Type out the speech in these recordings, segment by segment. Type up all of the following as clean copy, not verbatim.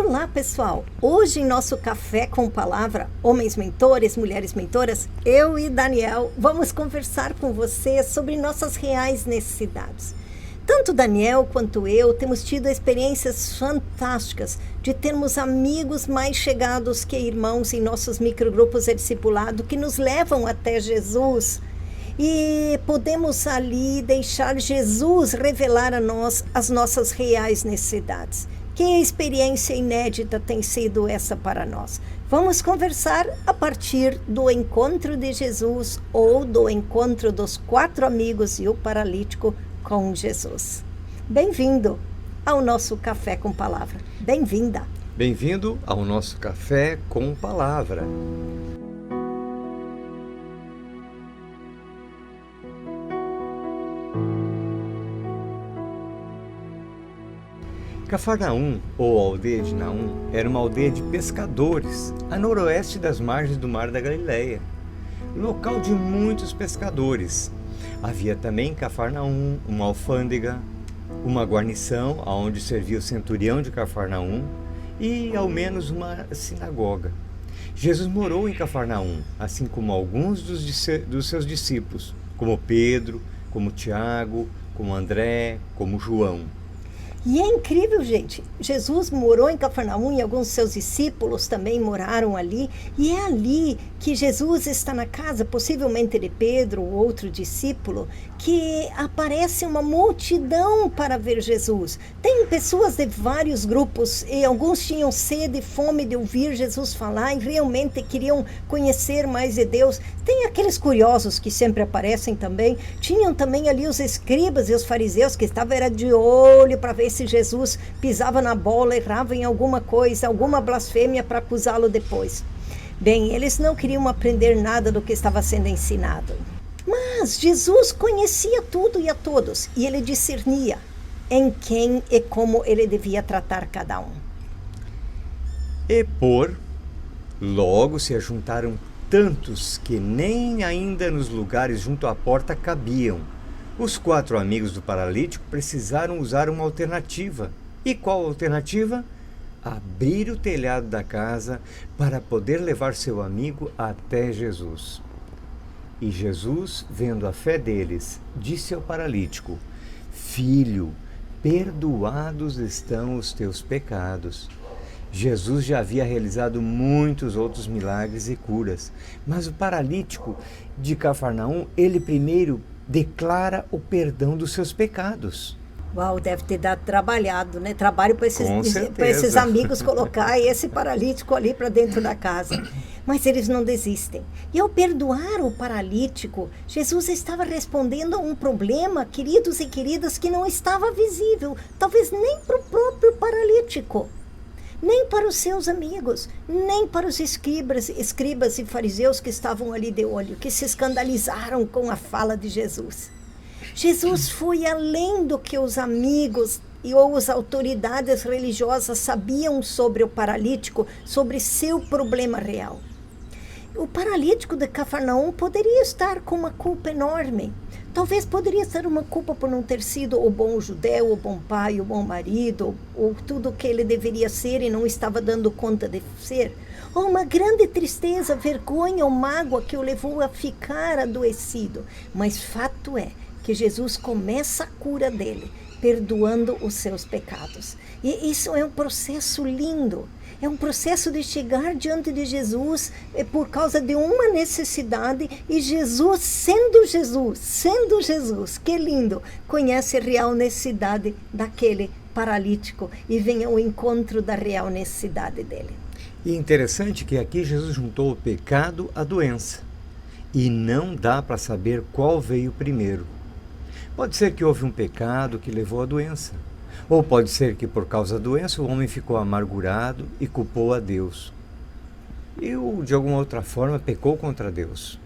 Olá, pessoal! Hoje em nosso Café com Palavra, Homens Mentores, Mulheres Mentoras, eu e Daniel vamos conversar com você sobre nossas reais necessidades. Tanto Daniel quanto eu temos tido experiências fantásticas de termos amigos mais chegados que irmãos em nossos microgrupos de discipulado que nos levam até Jesus e podemos ali deixar Jesus revelar a nós as nossas reais necessidades. Que experiência inédita tem sido essa para nós? Vamos conversar a partir do encontro de Jesus ou do encontro dos 4 amigos e o paralítico com Jesus. Bem-vindo ao nosso Café com Palavra. Bem-vinda. Bem-vindo ao nosso Café com Palavra. Cafarnaum, ou aldeia de Naum, era uma aldeia de pescadores, a noroeste das margens do Mar da Galileia, local de muitos pescadores. Havia também em Cafarnaum uma alfândega, uma guarnição onde servia o centurião de Cafarnaum e ao menos uma sinagoga. Jesus morou em Cafarnaum, assim como alguns dos seus discípulos, como Pedro, como Tiago, como André, como João. E é incrível, gente. Jesus morou em Cafarnaum e alguns de seus discípulos também moraram ali. E é ali que Jesus está na casa, possivelmente de Pedro ou outro discípulo, que aparece uma multidão para ver Jesus. Tem pessoas de vários grupos e alguns tinham sede e fome de ouvir Jesus falar e realmente queriam conhecer mais de Deus. Tem aqueles curiosos que sempre aparecem também. Tinham também ali os escribas e os fariseus que estavam de olho para ver se Jesus pisava na bola, errava em alguma coisa, alguma blasfêmia para acusá-lo depois. Bem, eles não queriam aprender nada do que estava sendo ensinado. Mas Jesus conhecia tudo e a todos, e ele discernia em quem e como ele devia tratar cada um. E logo se ajuntaram tantos que nem ainda nos lugares junto à porta cabiam. Os 4 amigos do paralítico precisaram usar uma alternativa. E qual alternativa? Abrir o telhado da casa para poder levar seu amigo até Jesus. E Jesus, vendo a fé deles, disse ao paralítico: Filho, perdoados estão os teus pecados. Jesus já havia realizado muitos outros milagres e curas, mas o paralítico de Cafarnaum, ele primeiro declara o perdão dos seus pecados. Uau, deve ter dado trabalho para esses amigos colocar esse paralítico ali para dentro da casa. Mas eles não desistem. E ao perdoar o paralítico, Jesus estava respondendo a um problema, queridos e queridas, que não estava visível, talvez nem para o próprio paralítico, nem para os seus amigos, nem para os escribas e fariseus que estavam ali de olho, que se escandalizaram com a fala de Jesus. Jesus foi além do que os amigos ou as autoridades religiosas sabiam sobre o paralítico, sobre seu problema real. O paralítico de Cafarnaum poderia estar com uma culpa enorme. Talvez poderia ser uma culpa por não ter sido o bom judeu, o bom pai, o bom marido, ou tudo o que ele deveria ser e não estava dando conta de ser. Ou uma grande tristeza, vergonha ou mágoa que o levou a ficar adoecido. Mas fato é que Jesus começa a cura dele, perdoando os seus pecados. E isso é um processo lindo. É um processo de chegar diante de Jesus por causa de uma necessidade e Jesus, sendo Jesus, que lindo, conhece a real necessidade daquele paralítico e vem ao encontro da real necessidade dele. E interessante que aqui Jesus juntou o pecado à doença e não dá para saber qual veio primeiro. Pode ser que houve um pecado que levou à doença. Ou pode ser que por causa da doença o homem ficou amargurado e culpou a Deus. Ou de alguma outra forma pecou contra Deus.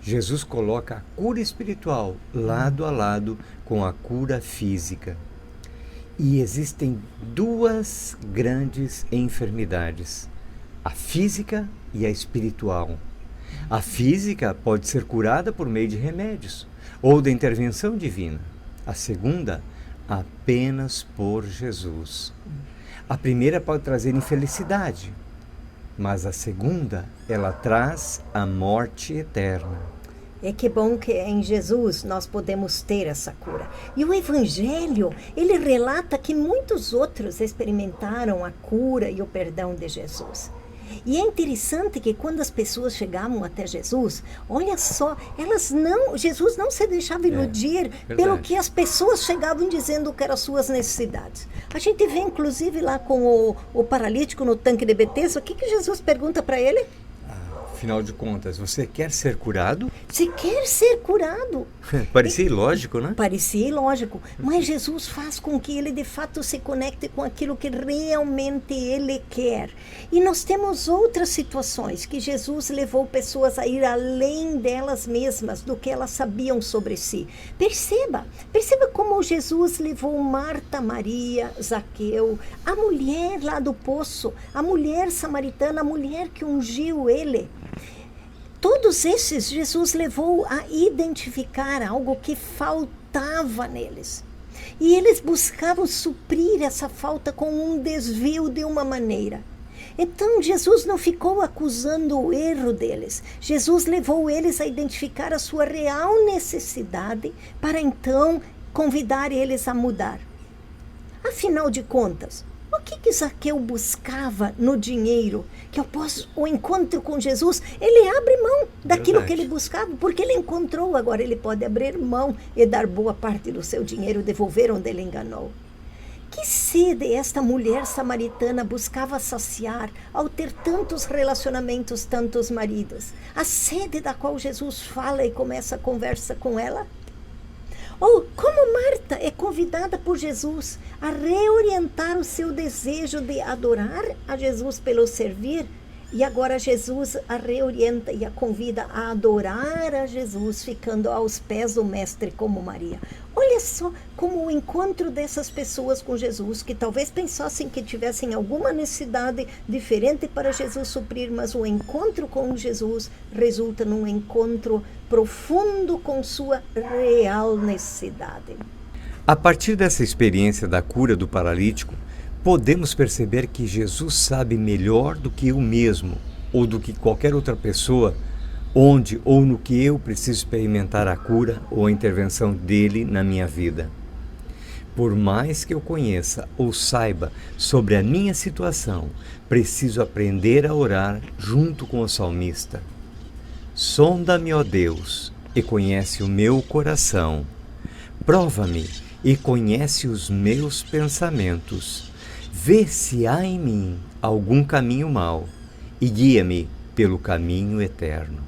Jesus coloca a cura espiritual lado a lado com a cura física. E existem 2 grandes enfermidades, a física e a espiritual. A física pode ser curada por meio de remédios ou da intervenção divina. A segunda, apenas por Jesus. A primeira pode trazer infelicidade, mas a segunda, ela traz a morte eterna. É que bom que em Jesus nós podemos ter essa cura. E o Evangelho, ele relata que muitos outros experimentaram a cura e o perdão de Jesus. E é interessante que quando as pessoas chegavam até Jesus, olha só, Jesus não se deixava iludir pelo que as pessoas chegavam dizendo que eram as suas necessidades. A gente vê inclusive lá com o paralítico no tanque de Betesda, o que Jesus pergunta para ele? Afinal de contas, você quer ser curado? Você quer ser curado. Parecia ilógico, né? Parecia ilógico, mas Jesus faz com que ele de fato se conecte com aquilo que realmente ele quer. E nós temos outras situações que Jesus levou pessoas a ir além delas mesmas, do que elas sabiam sobre si. Perceba como Jesus levou Marta, Maria, Zaqueu, a mulher lá do poço, a mulher samaritana, a mulher que ungiu ele. Todos esses Jesus levou a identificar algo que faltava neles. E eles buscavam suprir essa falta com um desvio de uma maneira. Então Jesus não ficou acusando o erro deles. Jesus levou eles a identificar a sua real necessidade para então convidar eles a mudar. Afinal de contas, o que Zaqueu buscava no dinheiro? Que após o encontro com Jesus, ele abre mão daquilo que ele buscava, porque ele encontrou, agora ele pode abrir mão e dar boa parte do seu dinheiro, devolver onde ele enganou. Que sede esta mulher samaritana buscava saciar ao ter tantos relacionamentos, tantos maridos? A sede da qual Jesus fala e começa a conversa com ela? Ou como Marta é convidada por Jesus a reorientar o seu desejo de adorar a Jesus pelo servir, e agora Jesus a reorienta e a convida a adorar a Jesus, ficando aos pés do Mestre como Maria. Olha só como o encontro dessas pessoas com Jesus, que talvez pensassem que tivessem alguma necessidade diferente para Jesus suprir, mas o encontro com Jesus resulta num encontro profundo com sua real necessidade. A partir dessa experiência da cura do paralítico, podemos perceber que Jesus sabe melhor do que eu mesmo, ou do que qualquer outra pessoa, onde ou no que eu preciso experimentar a cura ou a intervenção dele na minha vida. Por mais que eu conheça ou saiba sobre a minha situação, preciso aprender a orar junto com o salmista. Sonda-me, ó Deus, e conhece o meu coração. Prova-me e conhece os meus pensamentos. Vê se há em mim algum caminho mau e guia-me pelo caminho eterno.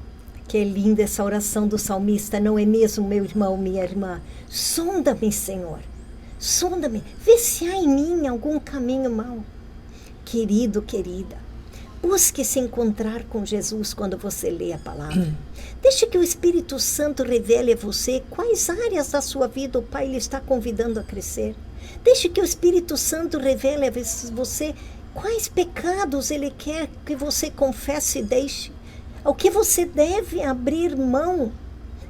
Que linda essa oração do salmista, não é mesmo, meu irmão, minha irmã? Sonda-me, Senhor. Sonda-me. Vê se há em mim algum caminho mau. Querido, querida, busque se encontrar com Jesus quando você lê a palavra. Deixe que o Espírito Santo revele a você quais áreas da sua vida o Pai lhe está convidando a crescer. Deixe que o Espírito Santo revele a você quais pecados Ele quer que você confesse e deixe. O que você deve abrir mão,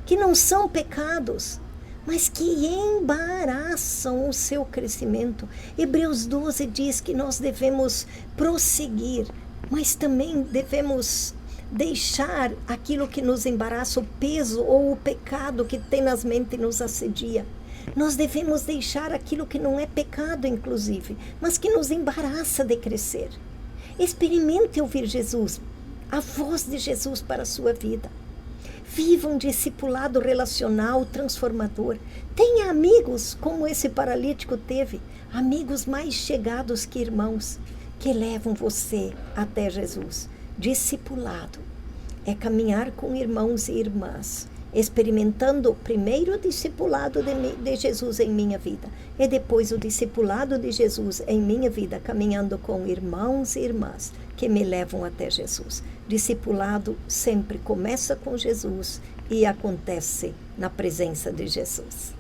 que não são pecados, mas que embaraçam o seu crescimento. Hebreus 12 diz que nós devemos prosseguir, mas também devemos deixar aquilo que nos embaraça, o peso ou o pecado que tenazmente nos assedia. Nós devemos deixar aquilo que não é pecado, inclusive, mas que nos embaraça de crescer. Experimente ouvir Jesus, a voz de Jesus para a sua vida. Viva um discipulado relacional transformador. Tenha amigos como esse paralítico teve, amigos mais chegados que irmãos, que levam você até Jesus. Discipulado é caminhar com irmãos e irmãs, experimentando primeiro o discipulado de Jesus em minha vida e depois o discipulado de Jesus em minha vida, caminhando com irmãos e irmãs que me levam até Jesus. Discipulado sempre começa com Jesus e acontece na presença de Jesus.